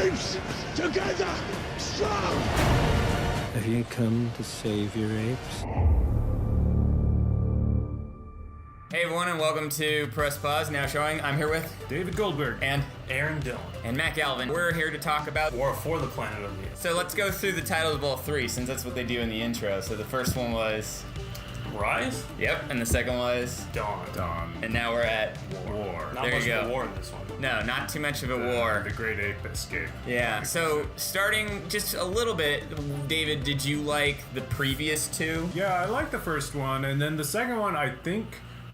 Apes, together, strong! Have you come to save your apes? Hey everyone, and welcome to Press Pause, now showing. I'm here with David Goldberg and Aaron Dillon and Matt Galvin. We're here to talk about War for the Planet of the Apes. So let's go through the titles of all three, since that's what they do in the intro. So the first one was Rise? Yep, and the second was Dawn. And now we're at War. Not There much you of go. a war in this one. No, not too much of a war. The Great Ape Escape. Yeah, so starting just a little bit, David, did you like the previous two? Yeah, I like the first one, and then the second one I think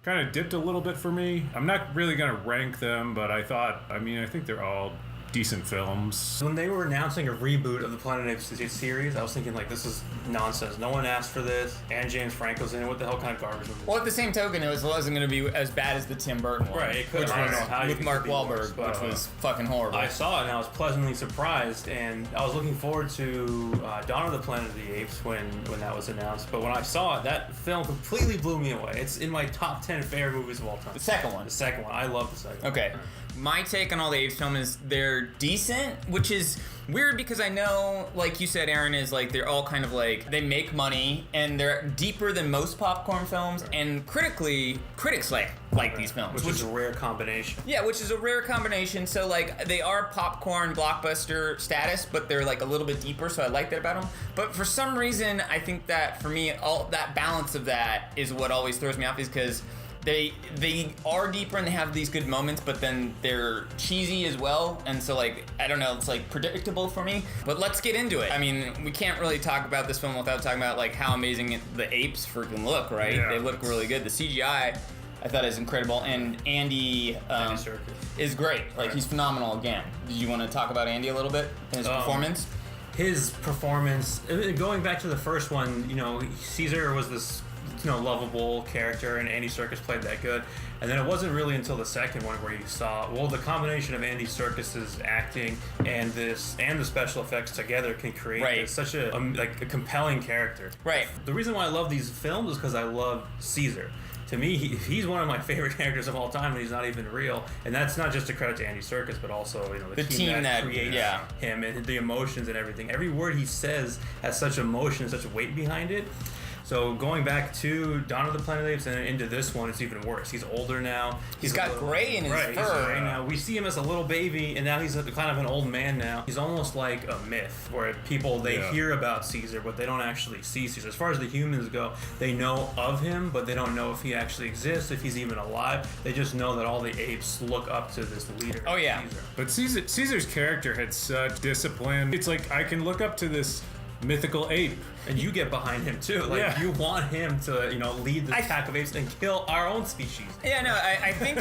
kind of dipped a little bit for me. I'm not really gonna rank them, but I think they're all decent films. When they were announcing a reboot of the Planet of the Apes series, I was thinking, like, this is nonsense. No one asked for this, and James Franco's in it. What the hell kind of garbage movie? Well, at the same token, it wasn't going to be as bad as the Tim Burton one. Right, it could which have. I was don't know how you with could Mark be worse, Wahlberg, but, which was fucking horrible. I saw it and I was pleasantly surprised, and I was looking forward to Dawn of the Planet of the Apes when that was announced. But when I saw it, that film completely blew me away. It's in my top 10 favorite movies of all time. The second one. The second one. I love the second one. Okay. My take on all the Apes film is they're decent, which is weird because I know, like you said, Aaron, is like they're all kind of like, they make money and they're deeper than most popcorn films, and critics like these films. Which is a rare combination. Yeah, which is a rare combination. So like they are popcorn blockbuster status, but they're like a little bit deeper, so I like that about them. But for some reason, I think that for me, all that balance of that is what always throws me off, is because they are deeper and they have these good moments, but then they're cheesy as well, and so like I don't know, it's like predictable for me. But let's get into it. I mean, we can't really talk about this film without talking about like how amazing the apes freaking look, right? Yeah. They look really good. The CGI I thought is incredible, and Andy Serkis is great. Like he's phenomenal again. Did you want to talk about Andy a little bit and his performance? His performance, going back to the first one, Caesar was this lovable character, and Andy Serkis played that good. And then it wasn't really until the second one where you saw, well, the combination of Andy Serkis's acting and the special effects together can create such a compelling character. Right. The reason why I love these films is because I love Caesar. To me, he's one of my favorite characters of all time, and he's not even real. And that's not just a credit to Andy Serkis, but also the team that creates him and the emotions and everything. Every word he says has such emotion, such weight behind it. So going back to Dawn of the Planet of the Apes and into this one, it's even worse. He's older now. He's got gray in his fur. He's gray now. We see him as a little baby, and now he's kind of an old man now. He's almost like a myth, where people, they hear about Caesar, but they don't actually see Caesar. As far as the humans go, they know of him, but they don't know if he actually exists, if he's even alive. They just know that all the apes look up to this leader. Oh, yeah. Caesar. But Caesar's character had such discipline. It's like, I can look up to this mythical ape. And you get behind him too. Like you want him to, lead the pack of apes and kill our own species. Yeah, no, I think,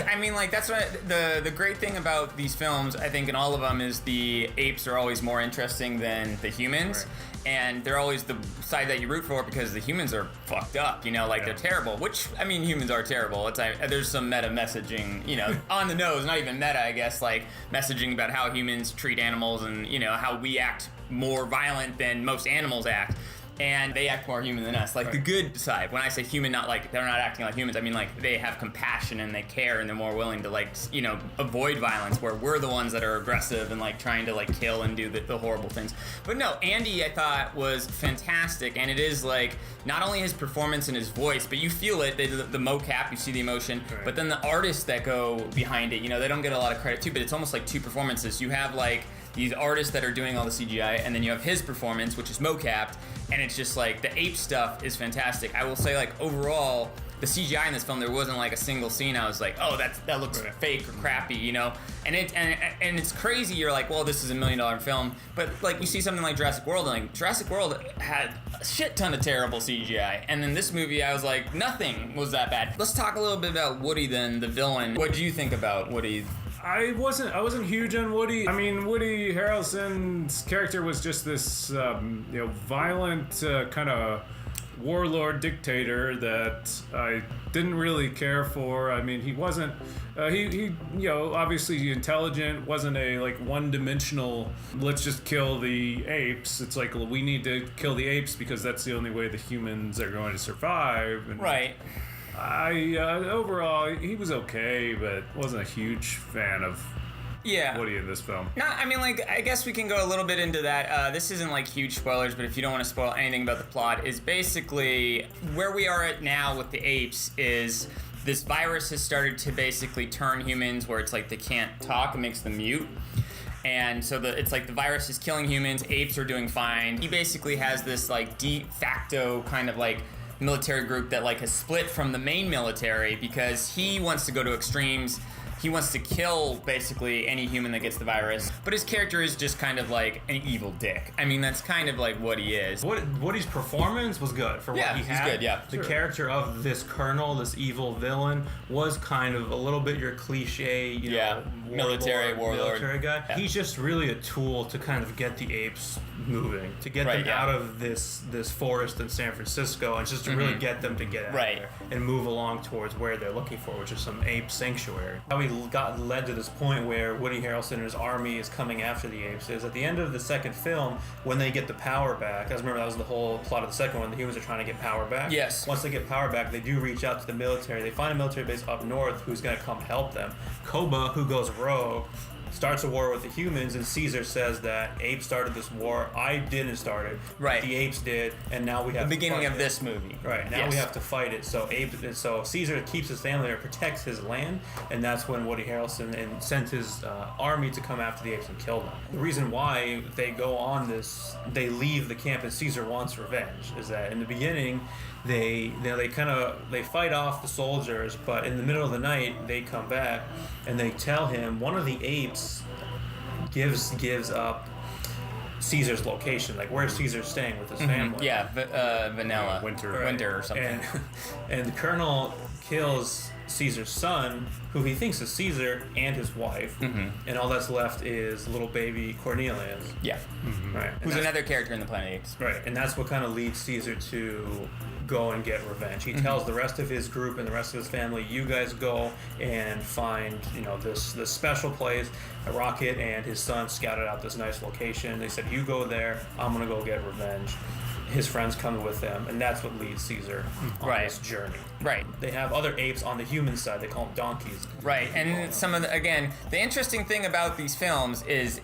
that's what the great thing about these films, I think in all of them, is the apes are always more interesting than the humans. Right. And they're always the side that you root for, because the humans are fucked up, they're terrible, which, humans are terrible. It's there's some meta messaging, on the nose, not even meta, I guess, like messaging about how humans treat animals and, how we act more violent than most animals act. And they act more human than us. Like the good side. When I say human, not like they're not acting like humans. I mean like they have compassion and they care and they're more willing to avoid violence. Where we're the ones that are aggressive and like trying to like kill and do the horrible things. But no, Andy I thought was fantastic, and it is like not only his performance and his voice, but you feel it. The mocap, you see the emotion. Right. But then the artists that go behind it, they don't get a lot of credit too. But it's almost like two performances. You have like these artists that are doing all the CGI, and then you have his performance, which is mocapped, and it's just like the ape stuff is fantastic. I will say, like, overall, the CGI in this film, there wasn't like a single scene I was like, oh, that looks fake or crappy, And it's crazy. You're like, well, this is $1 million film, but like you see something like Jurassic World, and like Jurassic World had a shit ton of terrible CGI, and then this movie, I was like, nothing was that bad. Let's talk a little bit about Woody, then, the villain. What do you think about Woody? I wasn't huge on Woody. I mean, Woody Harrelson's character was just this, violent kind of warlord dictator that I didn't really care for. I mean, he wasn't. He obviously intelligent. Wasn't a like one-dimensional. Let's just kill the apes. It's like, we need to kill the apes because that's the only way the humans are going to survive. And right. overall, he was okay, but wasn't a huge fan of Woody in this film. No, I mean, like, I guess we can go a little bit into that. This isn't like huge spoilers, but if you don't want to spoil anything about the plot, is basically where we are at now with the apes is this virus has started to basically turn humans where it's like they can't talk, it makes them mute. And so it's like the virus is killing humans, apes are doing fine. He basically has this like de facto kind of like military group that like has split from the main military because he wants to go to extremes. He wants to kill basically any human that gets the virus, but his character is just kind of like an evil dick. I mean, that's kind of like what he is. Woody's performance was good for what he had. He's good, yeah. The character of this colonel, this evil villain, was kind of a little bit your cliche, you know, military warlord guy. Yeah. He's just really a tool to kind of get the apes moving, to get them out of this forest in San Francisco, and just to really get them to get out there and move along towards where they're looking for, which is some ape sanctuary. How we got led to this point where Woody Harrelson and his army is coming after the apes is at the end of the second film when they get the power back. I remember that was the whole plot of the second one. The humans are trying to get power back. Yes. Once they get power back, they do reach out to the military. They find a military base up north who's going to come help them. Koba, who goes rogue, starts a war with the humans, and Caesar says that apes started this war. I didn't start it. Right. The apes did, and now we have the beginning to of fight this movie. Right. Now we have to fight it. So Caesar keeps his family there, protects his land, and that's when Woody Harrelson sent his army to come after the apes and kill them. The reason why they go on this, they leave the camp, and Caesar wants revenge, is that in the beginning they fight off the soldiers, but in the middle of the night they come back and they tell him one of the apes gives up Caesar's location, like where Caesar's staying with his family. Vanilla. Winter or something. And the colonel kills Caesar's son, who he thinks is Caesar, and his wife, and all that's left is little baby Cornelius. Yeah. Right. Who's another character in the Planet Apes. Right, and that's what kind of leads Caesar to go and get revenge. He tells the rest of his group and the rest of his family, you guys go and find, this special place. Rocket and his son scouted out this nice location. They said, you go there, I'm gonna go get revenge. His friends come with them, and that's what leads Caesar on this journey. Right. They have other apes on the human side. They call them donkeys. Right, and some of the interesting thing about these films is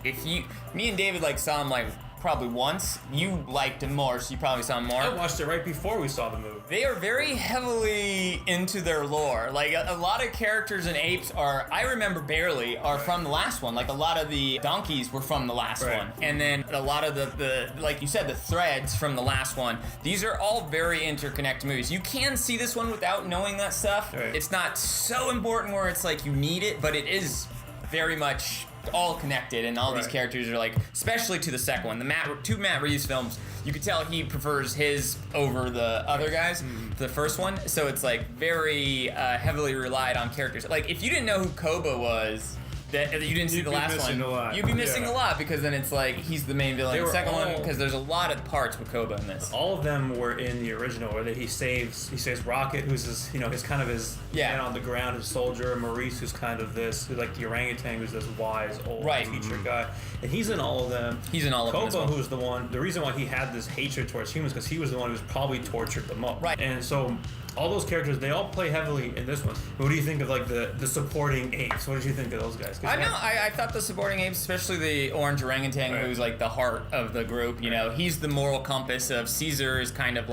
me and David saw them probably once. You liked them more, so you probably saw them more. I watched it right before we saw the movie. They are very heavily into their lore. A lot of characters in Apes I remember barely, are from the last one. A lot of the donkeys were from the last one. And then a lot of the like you said, the threads from the last one. These are all very interconnected movies. You can see this one without knowing that stuff. Right. It's not so important where it's you need it, but it is very much all connected, and all these characters are especially to the second one. The two Matt Reeves films, you could tell he prefers his over the other guys, the first one. So it's very heavily relied on characters. If you didn't know who Koba was, that you didn't see the last one, you'd be missing a lot, because then it's he's the main villain in the second one, because there's a lot of parts with Koba in this. All of them were in the original, where he saves Rocket, who's his man on the ground, his soldier, and Maurice, who's kind of who's the orangutan, who's this wise old teacher guy, and he's in all of them. He's in all of them. Koba, who's the reason why he had this hatred towards humans, because he was the one who was probably tortured the most. Right. And so all those characters, they all play heavily in this one. What do you think of the supporting apes? What did you think of those guys? I thought the supporting apes, especially the orange orangutan, who's the heart of the group. He's the moral compass of Caesar. Is kind of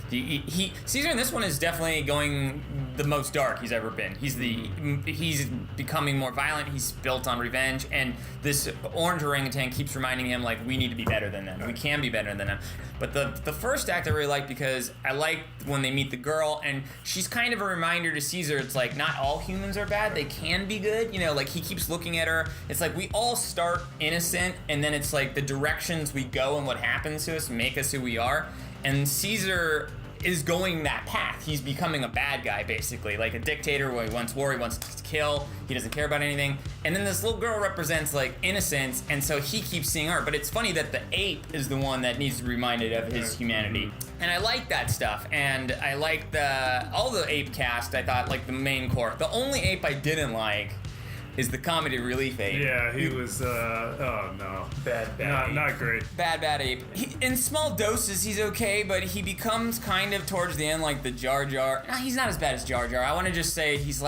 Caesar in this one is definitely going the most dark he's ever been. He's becoming more violent. He's built on revenge, and this orange orangutan keeps reminding him we need to be better than them. We can be better than them. But the first act I really like, because I like when they meet the girl, and she's kind of a reminder to Caesar. It's not all humans are bad. They can be good. He keeps looking at her. It's we all start innocent, and then it's the directions we go and what happens to us make us who we are. And Caesar is going that path. He's becoming a bad guy, basically, a dictator where he wants war, he wants to kill, he doesn't care about anything. And then this little girl represents innocence, and so he keeps seeing her. But it's funny that the ape is the one that needs to be reminded of his humanity. And I like that stuff, and I like all the ape cast. I thought the main core. The only ape I didn't like is the comedy relief ape. Yeah, he was, oh no. Bad not great. Bad ape. In small doses, he's okay, but he becomes kind of towards the end the Jar Jar. No, he's not as bad as Jar Jar. I want to just say he's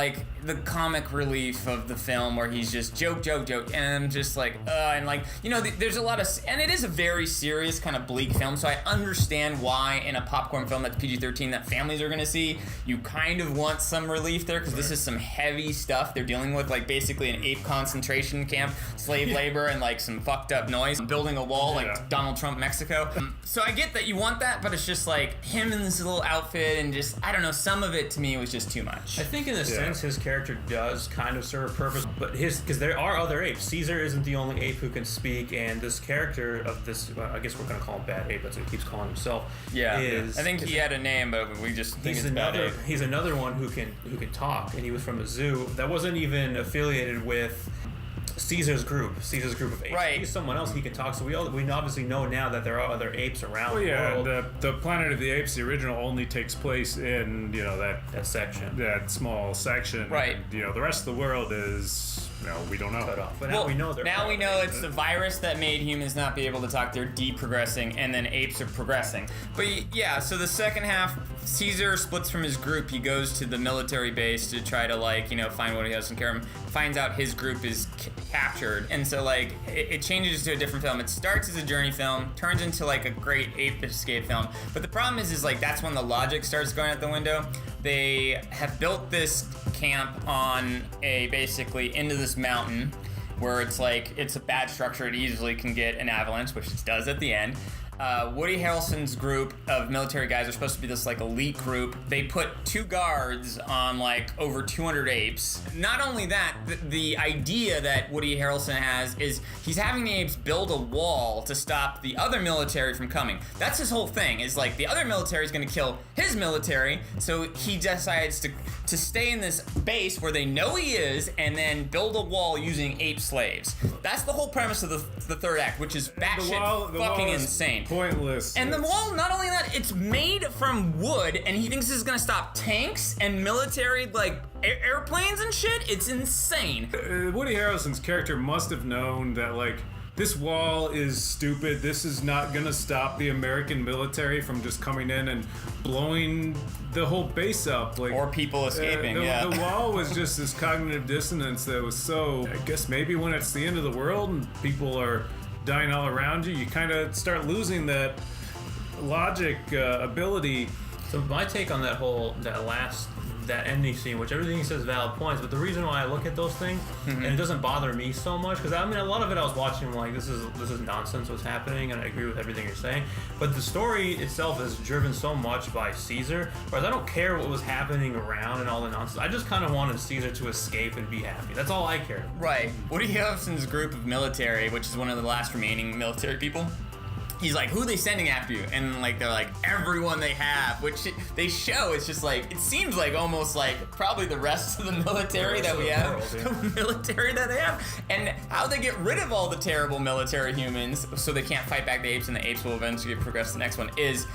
the comic relief of the film where he's just joke, and I'm just like, and like, you know, there's a lot of, and it is a very serious kind of bleak film, so I understand why in a popcorn film that's PG-13 that families are gonna see, you kind of want some relief there, because this is some heavy stuff they're dealing with, like basically an ape concentration camp, slave labor, and like some fucked up noise, building a wall like Donald Trump, Mexico. So I get that you want that, but it's just like him in this little outfit, and just, I don't know, some of it to me was just too much. I think in a sense his character does kind of serve a purpose, but because there are other apes. Caesar isn't the only ape who can speak, and this character of this, I guess we're gonna call him Bad Ape, that's what he keeps calling himself. Yeah, I think he had a name, but we just think it's Bad Ape. He's another one who can talk, and he was from a zoo that wasn't even affiliated with Caesar's group of apes. Right. He's someone else, he can talk, so we obviously know now that there are other apes around the world. The Planet of the Apes, the original, only takes place in, you know, that section. That small section. Right. And, you know, the rest of the world is, you know, we don't know. Cut off. But well, now we know it's the virus that made humans not be able to talk. They're de-progressing, and then apes are progressing. But yeah, so the second half, Caesar splits from his group. He goes to the military base to try to, like, you know, find what he has in care. Finds out his group is captured, and so like it changes to a different film. It starts as a journey film, turns into like a great ape escape film. But the problem is like that's when the logic starts going out the window. They have built this camp on basically into this mountain where it's like it's a bad structure. It easily can get an avalanche, which it does at the end. Woody Harrelson's group of military guys are supposed to be this like elite group. They put 2 guards on like over 200 apes. Not only that, the idea that Woody Harrelson has is he's having the apes build a wall to stop the other military from coming. That's his whole thing, is like the other military is going to kill his military, so he decides to stay in this base where they know he is and then build a wall using ape slaves. That's the whole premise of the third act, which is batshit fucking insane. Pointless. And the wall, not only that, it's made from wood, and he thinks this is gonna stop tanks and military, like, airplanes and shit. It's insane. Woody Harrelson's character must have known that, like, this wall is stupid. This is not gonna stop the American military from just coming in and blowing the whole base up. Like, or people escaping, The wall was just this cognitive dissonance that was so, I guess maybe when it's the end of the world and people are dying all around you kind of start losing that logic ability. So my take on that ending scene, which everything he says is valid points, but the reason why I look at those things and it doesn't bother me so much, because I mean a lot of it I was watching like this is nonsense what's happening, and I agree with everything you're saying, but the story itself is driven so much by Caesar, whereas I don't care what was happening around and all the nonsense. I just kind of wanted Caesar to escape and be happy. That's all I cared. Right. Woody Harrelson's group of military, which is one of the last remaining military people, he's like, who are they sending after you? And like they're like, everyone they have, which they show. It's just like, it seems like almost like probably the rest of the military that we have, the military that they have, and how they get rid of all the terrible military humans so they can't fight back the apes, and the apes will eventually progress to the next one, is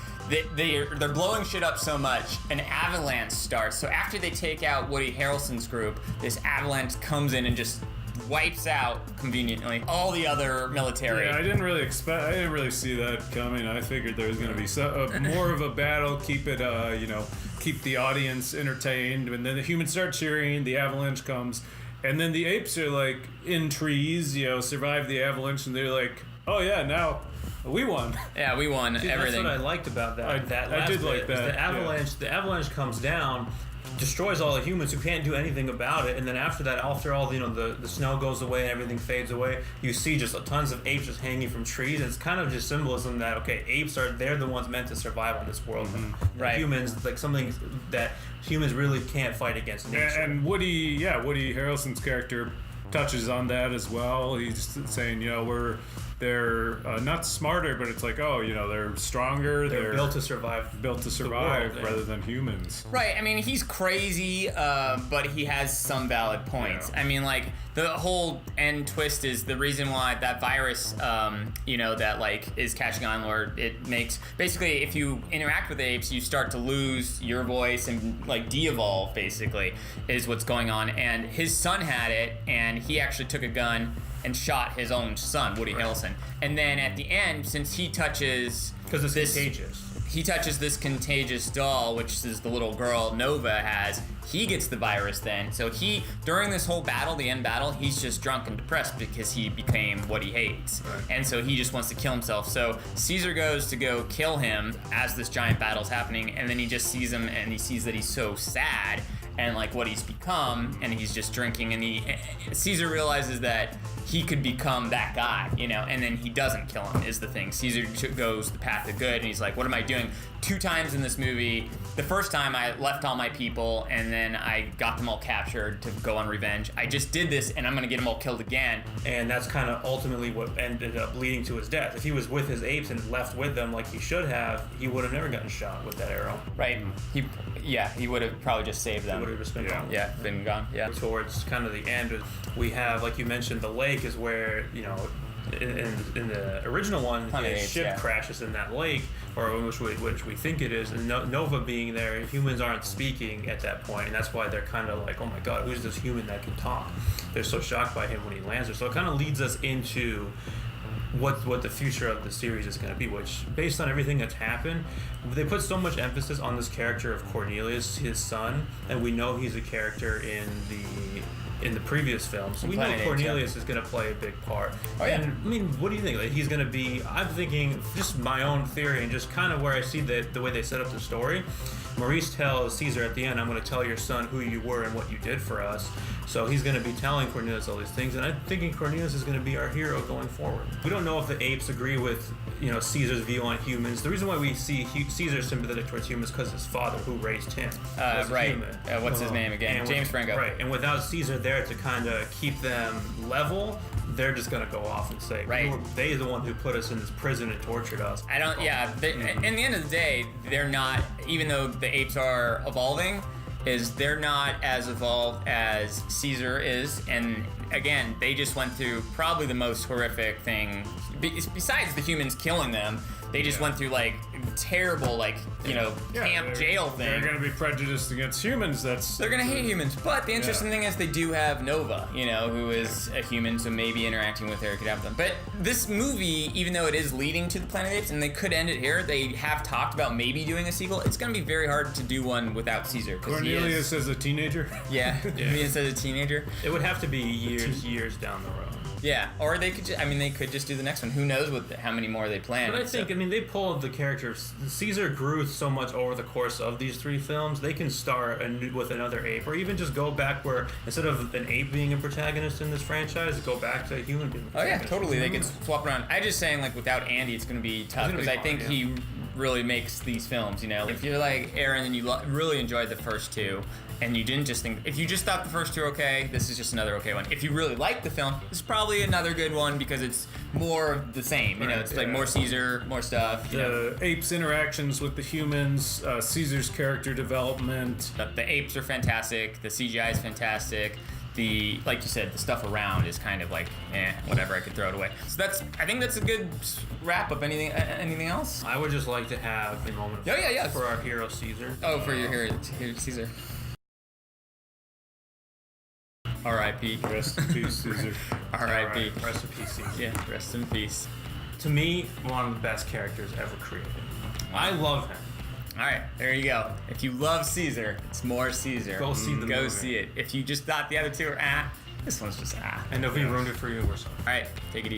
they're blowing shit up so much, an avalanche starts. So after they take out Woody Harrelson's group, this avalanche comes in and just wipes out conveniently all the other military. Yeah, I didn't really see that coming. I figured there was going to be more of a battle, keep the audience entertained, and then the humans start cheering, the avalanche comes, and then the apes are like in trees, survive the avalanche, and they're like, oh yeah, now we won. Yeah, we won everything. That's what I liked about that. I did like that. The avalanche comes down, destroys all the humans who can't do anything about it, and then after all the snow goes away and everything fades away, you see just tons of apes just hanging from trees, and it's kind of just symbolism that they're the ones meant to survive on this world. Right. Humans, like something that humans really can't fight against nature. And Woody Harrelson's character touches on that as well. He's saying, they're not smarter, but it's like, they're stronger. They're built to survive. Rather than humans. Right. I mean, he's crazy, but he has some valid points. Yeah. I mean, like, the whole end twist is the reason why that virus, that like is catching on, where it makes basically if you interact with apes, you start to lose your voice and like de-evolve. Basically, is what's going on. And his son had it, and he actually took a gun and shot his own son, Woody Harrelson. And then at the end, since he touches, because it's contagious. he touches this contagious doll, which is the little girl Nova has. He gets the virus then. So during this whole battle, the end battle, he's just drunk and depressed because he became what he hates. Right. And so he just wants to kill himself. So Caesar goes to go kill him as this giant battle's happening, and then he just sees him and he sees that he's so sad and like what he's become, and he's just drinking, and Caesar realizes that he could become that guy, and then he doesn't kill him is the thing. Caesar goes the path of good, and he's like, what am I doing? 2 times in this movie. The first time I left all my people, and then I got them all captured to go on revenge. I just did this, and I'm gonna get them all killed again. And that's kind of ultimately what ended up leading to his death. If he was with his apes and left with them like he should have, he would have never gotten shot with that arrow. Right. He would have probably just saved them. He would have just been gone. Yeah, been gone. Yeah. Towards kind of the end, we have, like you mentioned, the lake is where, in the original one, his ship crashes in that lake, or which we think it is, and Nova being there, humans aren't speaking at that point, and that's why they're kind of like, oh my god, who's this human that can talk? They're so shocked by him when he lands there. So it kind of leads us into what the future of the series is going to be, which, based on everything that's happened, they put so much emphasis on this character of Cornelius, his son, and we know he's a character in the previous film, so we know Cornelius is going to play a big part. Oh yeah. And, I mean, what do you think? Like, he's going to be? I'm thinking, just my own theory, and just kind of where I see the way they set up the story. Maurice tells Caesar at the end, "I'm going to tell your son who you were and what you did for us." So he's going to be telling Cornelius all these things, and I'm thinking Cornelius is going to be our hero going forward. We don't know if the apes agree with Caesar's view on humans. The reason why we see Caesar sympathetic towards humans because his father, who raised him, was a human. What's his name again? James Franco. Right, and without Caesar there to kind of keep them level, they're just going to go off and say, they're the one who put us in this prison and tortured us. In the end of the day, they're not, even though the apes are evolving, they're not as evolved as Caesar is, and again, they just went through probably the most horrific thing, besides the humans killing them. They just went through like terrible, camp jail thing. They're going to be prejudiced against humans. They're going to hate humans. But the interesting thing is they do have Nova, who is a human, so maybe interacting with her could have them. But this movie, even though it is leading to the Planet of the Apes, and they could end it here, they have talked about maybe doing a sequel. It's going to be very hard to do one without Caesar. Cornelius as a teenager? Yeah, Cornelius as a teenager. It would have to be years down the road. Yeah, or they could just do the next one. Who knows how many more they plan. But I think, they pulled the characters. Caesar grew so much over the course of these 3 films. They can start with another ape, or even just go back where, instead of an ape being a protagonist in this franchise, go back to a human being. Oh yeah, totally. They could swap around. I'm just saying, without Andy, it's going to be tough because I think he really makes these films. If you're like Aaron and you really enjoyed the first 2. And you didn't just think, if you just thought the first 2 were okay, this is just another okay one. If you really liked the film, this is probably another good one because it's more of the same. It's like more Caesar, more stuff. The apes' interactions with the humans, Caesar's character development. The apes are fantastic. The CGI is fantastic. Like you said, the stuff around is kind of like, whatever, I could throw it away. So I think that's a good wrap up. Anything else? I would just like to have a moment for our hero Caesar. Oh, for your hero Caesar. R.I.P. Rest in peace, Caesar. R.I.P. Rest in peace, Caesar. Yeah, rest in peace. To me, one of the best characters ever created. I love him. All right, there you go. If you love Caesar, it's more Caesar. Go see the movie. Go see it. If you just thought the other 2 were this one's just And if we ruined it for you, we're sorry. All right, take it easy.